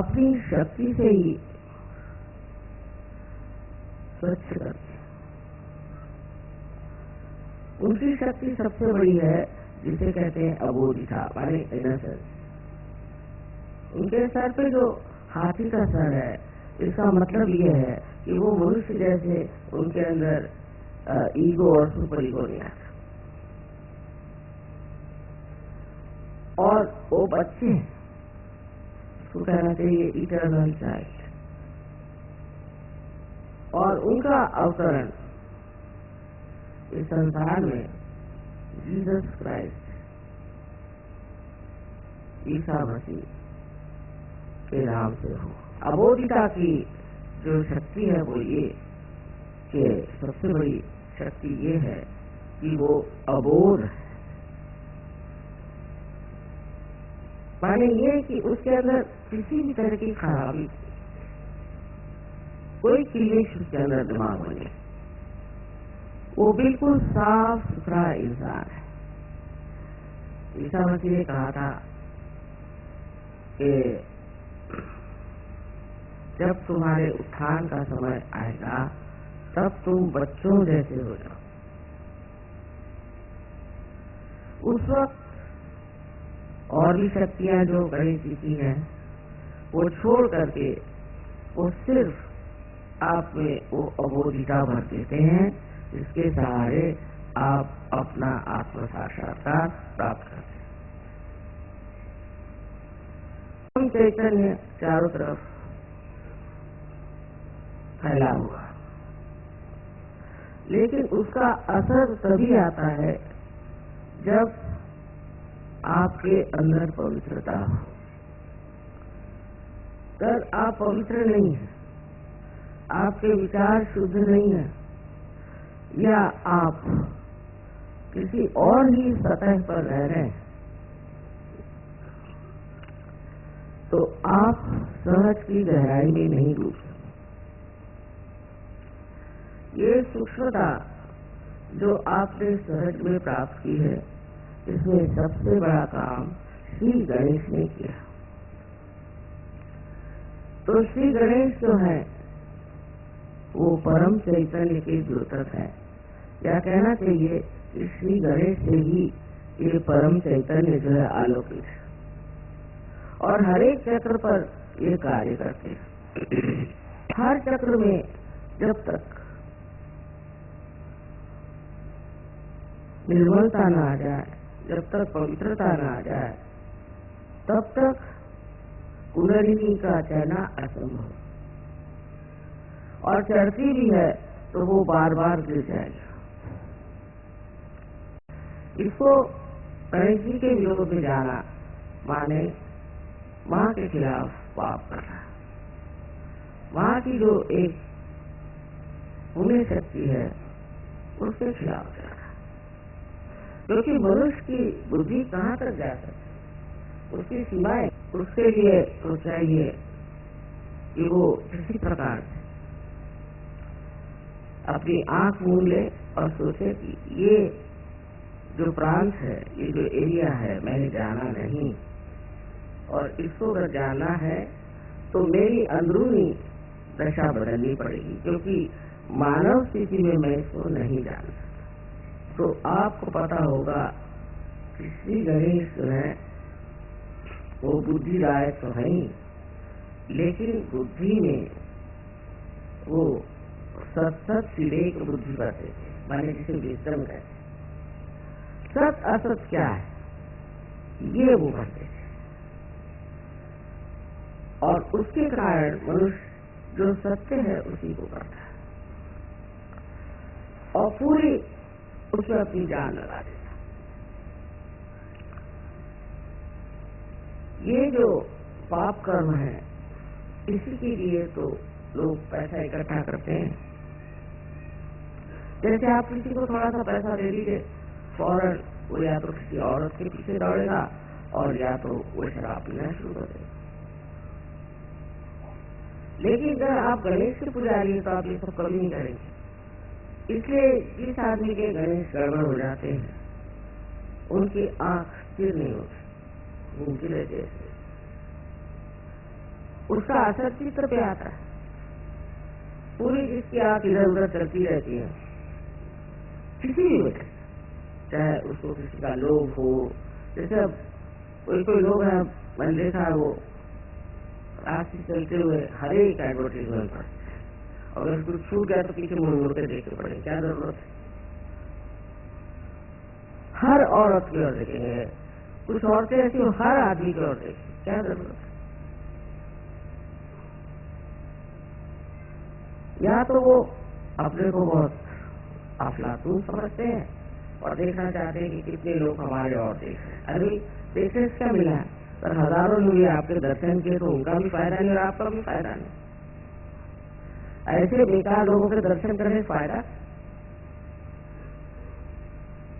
अपनी शक्ति से ही स्वच्छ करते हैं। उनकी शक्ति सबसे बड़ी है, जिसे कहते हैं अबोधिता, माने इनोसेंस। उनके सर पे जो हाथी का सर है, इसका मतलब ये है कि वो मनुष्य जैसे उनके अंदर ईगो और सुपर ईगो नहीं आता। और वो बच्चे हैं, उसको कहना चाहिए इटर्नल चाइल्ड। और उनका अवतरण इस संसार में जीसस क्राइस्ट, ईसा मसीह के नाम से हो। अबोधिता की जो शक्ति है वो ये कि सबसे बड़ी शक्ति ये है कि वो अबोध है। माने ये कि उसके अंदर किसी भी तरह की खराबी, कोई क्लेश उसके अंदर दिमाग में नहीं। वो बिल्कुल साफ सुथरा इंसान है। ईसा मसीह ने कहा था कि जब तुम्हारे उत्थान का समय आएगा तब तुम बच्चों जैसे हो जाओ। उस वक्त और भी शक्तियां जो गणेश जी की हैं वो छोड़ करके वो सिर्फ आप में वो अबोधिता भर देते हैं, जिसके सहारे आप अपना आत्म साक्षात्कार प्राप्त करते हैं। हम चैतन्य चारों तरफ फैला हुआ, लेकिन उसका असर तभी आता है जब आपके अंदर पवित्रता हो। अगर आप पवित्र नहीं हैं, आपके विचार शुद्ध नहीं है, या आप किसी और ही सतह पर रह रहे हैं, तो आप सहज की गहराई में नहीं डूब सकते। ये सूक्ष्मता जो आपने सहज में प्राप्त की है, इसमें सबसे बड़ा काम श्री गणेश ने किया। तो श्री गणेश जो है वो परम चैतन्य के द्योतक है, या कहना चाहिए कि श्री गणेश से ही ये परम चैतन्य जो है आलोकित है, और हर एक चक्र पर ये कार्य करते हैं। हर चक्र में जब तक निर्मलता न आ जाए, जब तक पवित्रता न आ जाए, तब तक कुंडलिनी का चढ़ना असंभव, और चढ़ती भी है तो वो बार बार गिर जाएगी। इसको गणेश जी के विरोध में जाना माने माँ के खिलाफ पाप करना। माँ की जो एक पुण्य शक्ति है उसके खिलाफ जाना, क्योंकि मनुष्य की बुद्धि कहाँ तक जा सकती, उसकी सीमाएं। उसके लिए तो चाहिए कि वो किसी प्रकार से अपनी आंख मूंद ले और सोचे कि ये जो प्रांत है, ये जो एरिया है, मैंने जाना नहीं, और इसको अगर जाना है तो मेरी अंदरूनी दशा बदलनी पड़ेगी, क्योंकि मानव स्थिति में मैं इसको नहीं जान सकता। तो आपको पता होगा कि श्री गणेश जो है वो बुद्धिदायक तो है ही, लेकिन बुद्धि में वो सत विवेक बुद्धि करते थे, माने जिसे विक्रम कहते हैं। सत असत क्या है ये वो करते थे, और उसके कारण मनुष्य जो सत्य है उसी को करता है, और पूरी उसमें अपनी जान लगा देता। ये जो पाप कर्म है, इसी के लिए तो लोग पैसा इकट्ठा करते हैं। जैसे आप किसी को थोड़ा सा पैसा दे दीजिए, फौरन वो या तो किसी औरत के पीछे दौड़ेगा और या तो वो शराब पीना शुरू कर देगा। लेकिन अगर आप गणेश के पुजारी हैं तो आप ये सब कभी नहीं करेंगे। इसलिए जिस आदमी के गणेश गड़बड़ हो जाते हैं, उनकी आंख स्थिर नहीं होती, घूमती रहती है। उसका असर चित्र पे आता है। पूरी जिसकी आंख इधर उधर चलती रहती है, किसी भी वजह, चाहे उसको किसी का लोभ हो, जैसे अब कोई लोग हैं, मैंने देखा वो रास्ते चलते हुए हर एक एडवर्टीजमेंट पर, अगर कुछ छूट गया तो पीछे मुड़ मुड़ के देखते पड़े, क्या जरूरत है? हर औरत की ओर देखेंगे, कुछ औरतें ऐसी हो हर आदमी की ओर देखेंगे, क्या जरूरत है? या तो वो अपने को बहुत अफलातून समझते हैं और देखना चाहते हैं कि कितने लोग हमारे और देख रहे हैं। अरे देखने से क्या मिला है? पर हजारों लोग आपके दर्शन किए तो उनका भी फायदा नहीं और आपका भी फायदा नहीं। ऐसे बेकार लोगों के दर्शन करने से फायदा,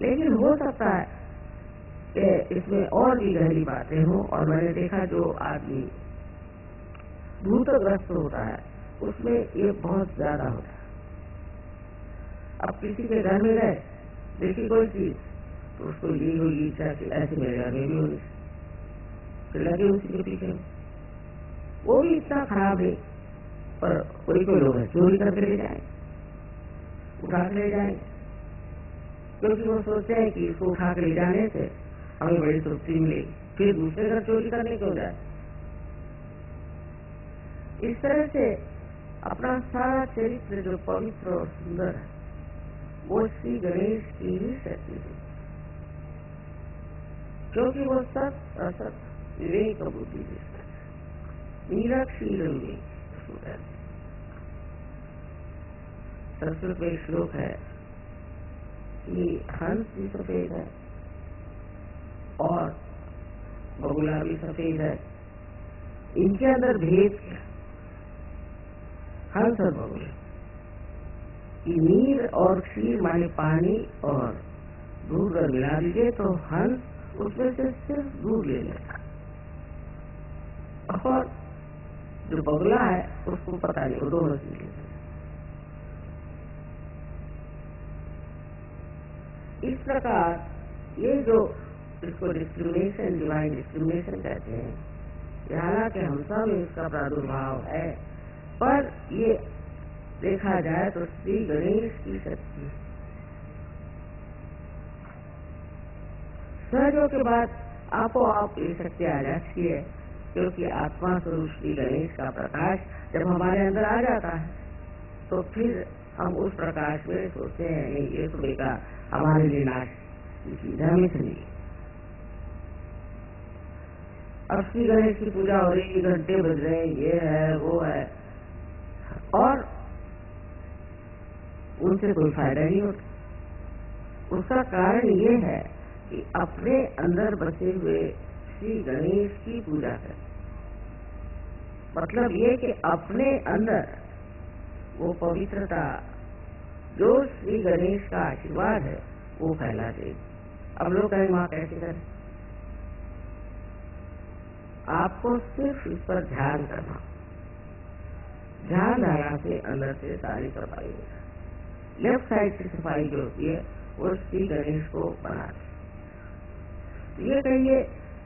लेकिन हो सकता है कि इसमें और भी गहरी बातें हो। और मैंने देखा जो आदमी भूतग्रस्त होता है उसमें ये बहुत ज्यादा होता है। अब किसी के घर में गए, देखी कोई चीज, तो उसको ये होगी इच्छा कि ऐसे मेरे घर में भी होगी, फिर लगे उसी के पीछे। वो भी इतना खराब है, पर कोई लोग चोरी करके ले जाए, उठा के ले जाएंगे, क्योंकि वो सोचते हैं कि इसको उठा के ले जाने से हमें बड़ी तृप्ति मिलेगी, फिर दूसरे घर चोरी करने क्यों जाए। इस तरह से अपना सारा चरित्र जो पवित्र और सुंदर है वो श्री गणेश की ही शक्ति है, क्योंकि वो सत असत विवेक बुद्धि नीरक्षीर विवेक। संस्कृत में श्लोक है कि हंस भी सफेद है और बगुला भी सफेद है, इनके अंदर भेद क्या? हंस और बगुला कि नीर और क्षीर माने पानी और दूध अगर मिला दीजिए तो हंस उसमें से सिर्फ दूध ले लेता, और जो बगुला है उसको पता नहीं, वो दोनों चीज लेता। इस प्रकार ये जो इसको डिस्क्रिमिनेशन, डिवाइन डिस्क्रिमिनेशन कहते हैं, हालांकि हम सब में इसका प्रादुर्भाव है, पर ये देखा जाए तो श्री गणेश की शक्ति सहजों के बाद आपो आप ये शक्ति आ जाती है, क्योंकि आत्मा स्वरूप श्री गणेश का प्रकाश जब हमारे अंदर आ जाता है तो फिर हम उस प्रकाश में सोचते हैं नहीं ये तो बेकार, हमारे लिए नाश की चीज है, हमें नहीं। अब श्री गणेश की पूजा हो रही, घंटे बज रहे, ये है वो है, और उनसे कोई फायदा नहीं होता। उसका कारण ये है कि अपने अंदर बसे हुए श्री गणेश की पूजा करें, मतलब ये कि अपने अंदर वो पवित्रता जो श्री गणेश का आशीर्वाद है वो फैला दे। अब लोग कहें वहां कैसे करें? आपको सिर्फ इस पर ध्यान करना, ध्यान धारा से अंदर से सारी सफाई हो जाए। लेफ्ट साइड की सफाई जो होती है वो श्री गणेश को बनाती है। ये कहिए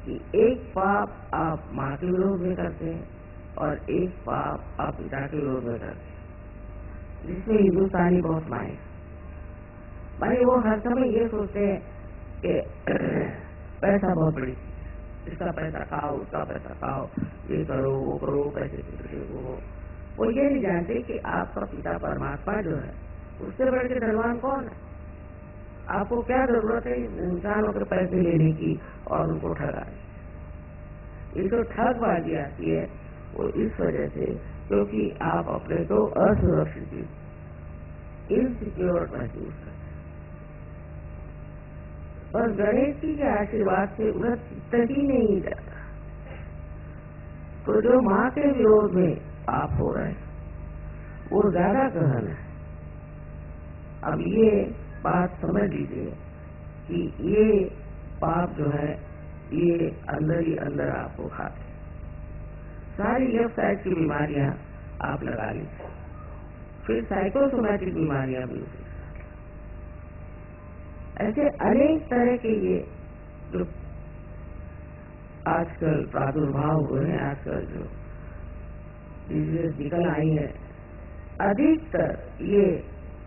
कि एक पाप आप माँ के विरोध में करते हैं और एक पाप आप पिता के विरोध में करते हैं, जिसमें हिंदुस्तानी बहुत माने वो हर समय ये सोचते हैं कि पैसा बहुत बड़ी, इसका पैसा खाओ, उसका पैसा खाओ, ये करो वो करो, पैसे वो ये नहीं जानते कि आपका पिता परमात्मा जो है उससे बढ़ के धनवान कौन है। आपको क्या जरूरत है इंसानों के पैसे लेने की और उनको ठगाने? ये जो ठगबाजी आती है वो इस वजह से क्योंकि आप अपने को असुरक्षित, इनसिक्योर महसूस करते हैं। और गणेश जी के आशीर्वाद से उधर चित्त ही नहीं जाता, तो जो माँ के विरोध में पाप हो रहे हैं वो ज्यादा गहन है। अब ये बात समझ लीजिए कि ये पाप जो है ये अंदर ही अंदर आपको खाते। सारी लेफ्ट साइड की बीमारियां आप लगा लीजिए, फिर साइकोसोमैटिक बीमारियां भी होती, ऐसे अनेक तरह के ये जो आजकल प्रादुर्भाव हुए हैं, आजकल जो चीजें निकल आई हैं, अधिकतर ये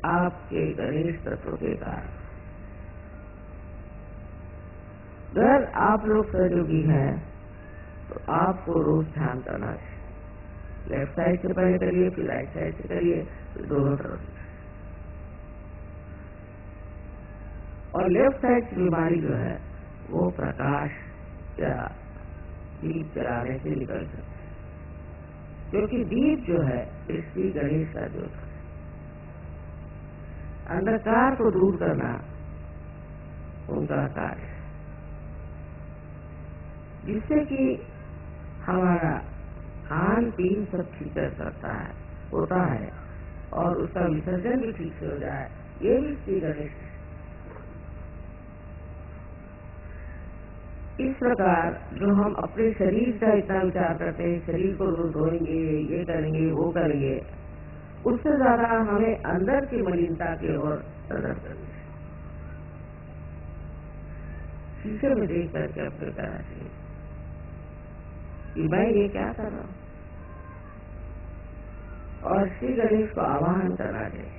आपके गणेश तत्व के कारण। अगर आप लोग सहयोगी हैं तो आपको रोज ध्यान करना चाहिए। लेफ्ट साइड से पहले करिए, फिर राइट साइड से करिए, फिर दोनों तरफ। और लेफ्ट साइड की बीमारी जो है वो प्रकाश या दीप जलाने से निकल सकती है, क्योंकि दीप जो है श्री गणेश का ज्योत है। अंधकार को दूर करना उनका कार्य है, जिससे कि हमारा खान पीन सब ठीक कर सकता है, होता है, और उसका विसर्जन भी ठीक से हो जाए। ये भी श्री गणेश है। इस प्रकार जो हम अपने शरीर का इतना विचार करते हैं, शरीर को रोज धोएंगे, ये करेंगे, वो करेंगे, उससे ज्यादा हमें अंदर की मलिनता की ओर नजर करनी है। शीशे में देख करके अपने करना चाहिए कि मैं ये क्या कर रहा हूँ, और श्री गणेश को आवाहन करना चाहिए।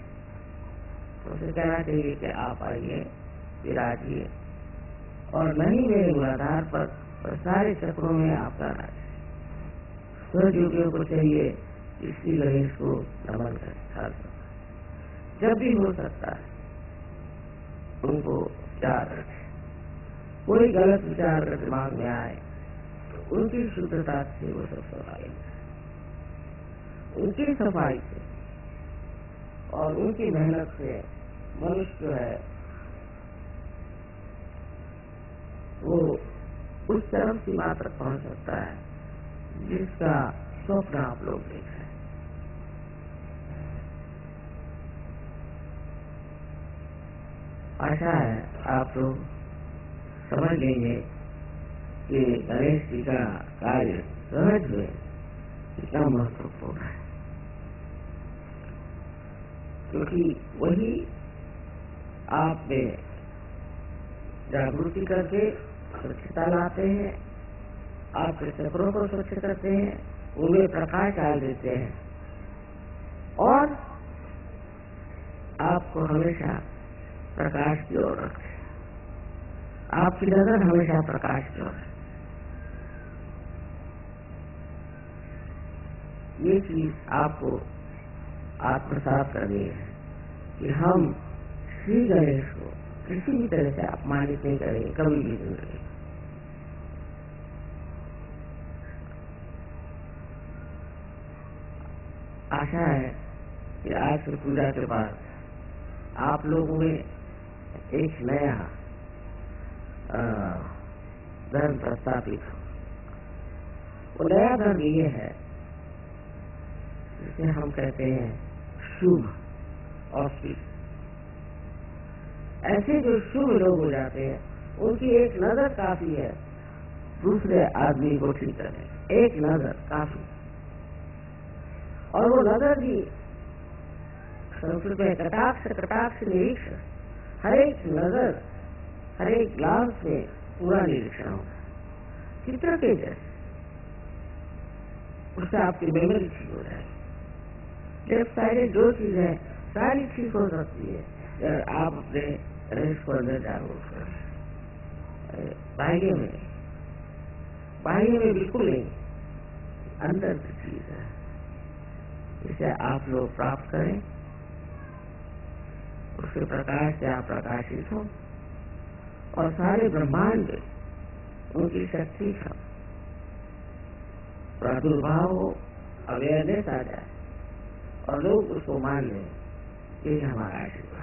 उसे कहना चाहिए कि आप आइए, विराजिए, और नहीं मेरे मूलाधार पर सारे चक्रों में आपका राज। सहयोगियों को चाहिए कि श्री गणेश को नमन करें, जब भी हो सकता है उनको याद रखें। कोई गलत विचार अगर दिमाग में आए तो उनकी शुद्धता से वो सब सफाई, उनकी सफाई से और उनकी मेहनत से मनुष्य जो है वो उस चरम सीमा तक पहुंच सकता है जिसका स्वप्न आप लोग देख रहे हैं। आशा है आप लोग समझ लेंगे कि गणेश जी का कार्य सहज में कितना महत्वपूर्ण है, क्योंकि वही आप में जागृति करके स्वच्छता लाते हैं, आपके चक्रों को स्वच्छ करते हैं, उनमें प्रकाश डाल देते हैं, और आपको हमेशा प्रकाश की ओर रखते हैं। आपकी नजर हमेशा प्रकाश की ओर है। ये चीज आपको आत्मसात करनी है कि हम श्री गणेश को किसी भी तरह से अपमानित नहीं करेंगे, कभी भी नहीं। आशा है कि आज की पूजा के बाद आप लोगों में एक नया धर्म प्रस्तापित हो। वो नया धर्म ये है जिसे हम कहते हैं शुभ ऑस्पिस। ऐसे जो शुभ लोग हो जाते हैं उनकी एक नजर काफी है दूसरे आदमी को ठीक करने, एक नजर काफी। और वो नजर भी संस्कृत में कटाक्ष निरीक्षण, हर एक नजर, हर एक ग्लास में पूरा निरीक्षण होगा, चित्र के जैसे। उससे आपकी मेमोरी ठीक हो जाएगी। लेफ्ट साइड जो चीज है सारी ठीक हो सकती है अगर आप अपने गणेश को अंदर जागरूक करें। बाह्य में बिल्कुल नहीं, अंदर की चीज है, इसे आप लोग प्राप्त करें, उसके प्रकाश से आप प्रकाशित हो, और सारे ब्रह्मांड उनकी शक्ति का प्रादुर्भाव हो, अवेयरनेस आ जाए और लोग उसको मान लें। ये हमारा आशीर्वाद।